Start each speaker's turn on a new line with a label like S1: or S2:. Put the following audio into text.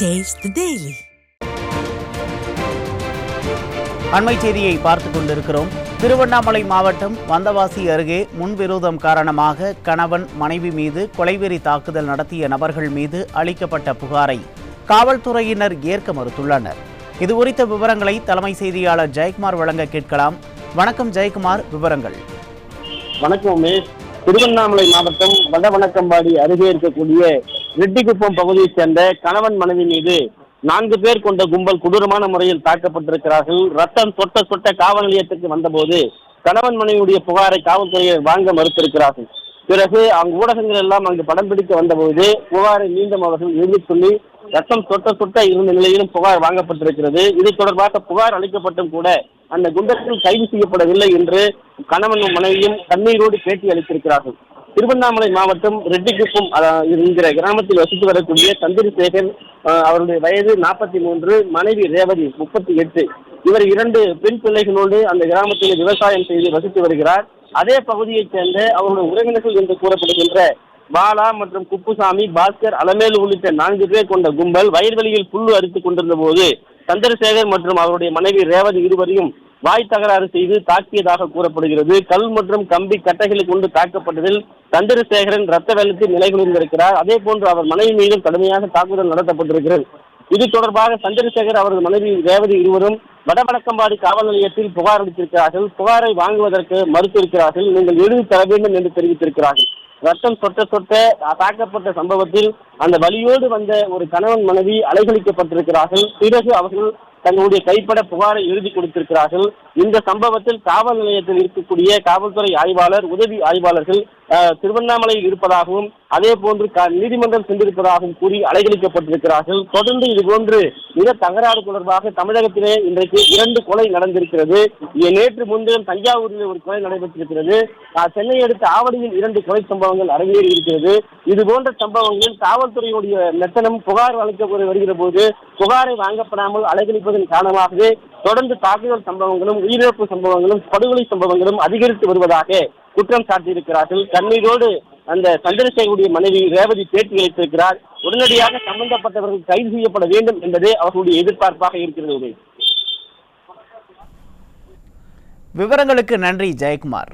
S1: Taste the Daily.
S2: அண்மை செய்தியை பார்த்துக் கொண்டிருக்கிறோம். திருவண்ணாமலை மாவட்டம் வந்தவாசி அருகே முன்விரோதம் காரணமாக கணவன் மனைவி மீது கொலைவெறி தாக்குதல் நடத்திய நபர்கள் மீது அளிக்கப்பட்ட புகாரை காவல்துறையினர் ஏற்க மறுத்துள்ளனர். இதுகுறித்த விவரங்களை தலைமை செய்தியாளர் ஜெயக்குமார் வழங்க கேட்கலாம். வணக்கம் ஜெயக்குமார், விவரங்கள்.
S3: வணக்கம் உமேஷ். திருவண்ணாமலை மாவட்டம் வடவணக்கம்பாடி அருகே இருக்கக்கூடிய ரெட்டிக்குப்பம் பகுதியைச் சேர்ந்த கணவன் மனைவி மீது 4 பேர் கொண்ட கும்பல் கொடூரமான முறையில் தாக்கப்பட்டிருக்கிறார்கள். ரத்தம் சொட்ட சொட்ட காவல் நிலையத்துக்கு வந்தபோது கணவன் மனைவியுடைய புகாரை காவல்துறையினர் வாங்க மறுத்திருக்கிறார்கள். பிறகு அங்கு ஊடகங்கள் எல்லாம் அங்கு படம் பிடிக்க வந்தபோது புகாரை மீண்டும் அவர்கள் எழுதி சொல்லி ரத்தம் சொட்ட சொட்ட இருந்த நிலையிலும் புகார் வாங்கப்பட்டிருக்கிறது. இது தொடர்பாக புகார் அளிக்கப்பட்டும் கூட அந்த குண்டர்கள் கைது செய்யப்படவில்லை என்று கணவனும் மனைவியும் கண்ணீரோடு பேட்டி அளித்திருக்கிறார்கள். திருவண்ணாமலை மாவட்டம் ரெட்டிக்குப்பம் என்கிற கிராமத்தில் வசித்து வரக்கூடிய சந்திரசேகர், அவருடைய வயது 43, மனைவி ரேவதி 38. இவர் 2 பெண் பிள்ளைகளோடு அந்த கிராமத்தில் விவசாயம் செய்து வசித்து வருகிறார். அதே பகுதியைச் சேர்ந்த அவருடைய உறவினர்கள் என்று கூறப்படுகின்ற பாலா மற்றும் குப்புசாமி, பாஸ்கர், அலமேலு உள்ளிட்ட 4 பேர் கொண்ட கும்பல் வயல்வெளியில் புல்லு அரித்துக் கொண்டிருந்த போது சந்திரசேகர் மற்றும் அவருடைய மனைவி ரேவதி இருவரையும் வாய் தகராறு செய்து தாக்கியதாக கூறப்படுகிறது. கல் மற்றும் கம்பி கட்டைகளை கொண்டு தாக்கப்பட்டதில் சந்திரசேகரன் ரத்த வெள்ளத்தில் நிலை கொண்டிருக்கிறார். அதே போன்று அவர் மனைவி மீதும் கடுமையாக தாக்குதல் நடத்தப்பட்டிருக்கிறது. இது தொடர்பாக சந்திரசேகர் அவரது மனைவி ரேவதி இருவரும் வடவணக்கம்பாடி காவல் நிலையத்தில் புகார் அளித்திருக்கிறார்கள். புகாரை வாங்குவதற்கு மறுத்திருக்கிறார்கள். நீங்கள் எழுதி தர வேண்டும் என்று தெரிவித்திருக்கிறார்கள். ரத்தம் சொட்ட சொட்ட தாக்கப்பட்ட சம்பவத்தில் அந்த வலியோடு வந்த ஒரு கணவன் மனைவி அலைகழிக்கப்பட்டிருக்கிறார்கள். பிறகு அவர்கள் தங்களுடைய கைப்பட புகாரை எழுதி கொடுத்திருக்கிறார்கள். இந்த சம்பவத்தில் காவல் நிலையத்தில் இருக்கக்கூடிய காவல்துறை ஆய்வாளர், உதவி ஆய்வாளர்கள் திருவண்ணாமலையில் இருப்பதாகவும் அதே போன்று நீதிமன்றம் சென்றிருப்பதாகவும் கூறி அலைகழிக்கப்பட்டிருக்கிறார்கள். தொடர்ந்து இதுபோன்று மிக தகராறு தொடர்பாக தமிழகத்திலே இன்றைக்கு 2 கொலை நடந்திருக்கிறது. நேற்று முன்தினம் தஞ்சாவூரில் ஒரு கொலை நடைபெற்றிருக்கிறது. சென்னை அடுத்த ஆவடியில் 2 கொலை சம்பவங்கள் அரங்கேறி இருக்கிறது. இது போன்ற சம்பவங்களில் காவல்துறையுடைய மெத்தனம் புகார் அளிக்க வருகிற போது புகாரை வாங்கப்படாமல் அலைகழிப்பதன் காரணமாகவே தொடர்ந்து தாக்குதல் சம்பவங்களும் உயிரிழப்பு சம்பவங்களும் படுகொலை சம்பவங்களும் அதிகரித்து வருவதாக குற்றம் சாட்டியிருக்கிறார்கள். கண்ணீரோடு அந்த சந்திரசேகருடைய மனைவி ரேவதி பேட்டி அளித்திருக்கிறார். உடனடியாக சம்பந்தப்பட்டவர்கள் கைது செய்யப்பட வேண்டும் என்பதே அவர்களுடைய எதிர்பார்ப்பாக இருக்கிறது.
S2: விவரங்களுக்கு நன்றி ஜெயக்குமார்.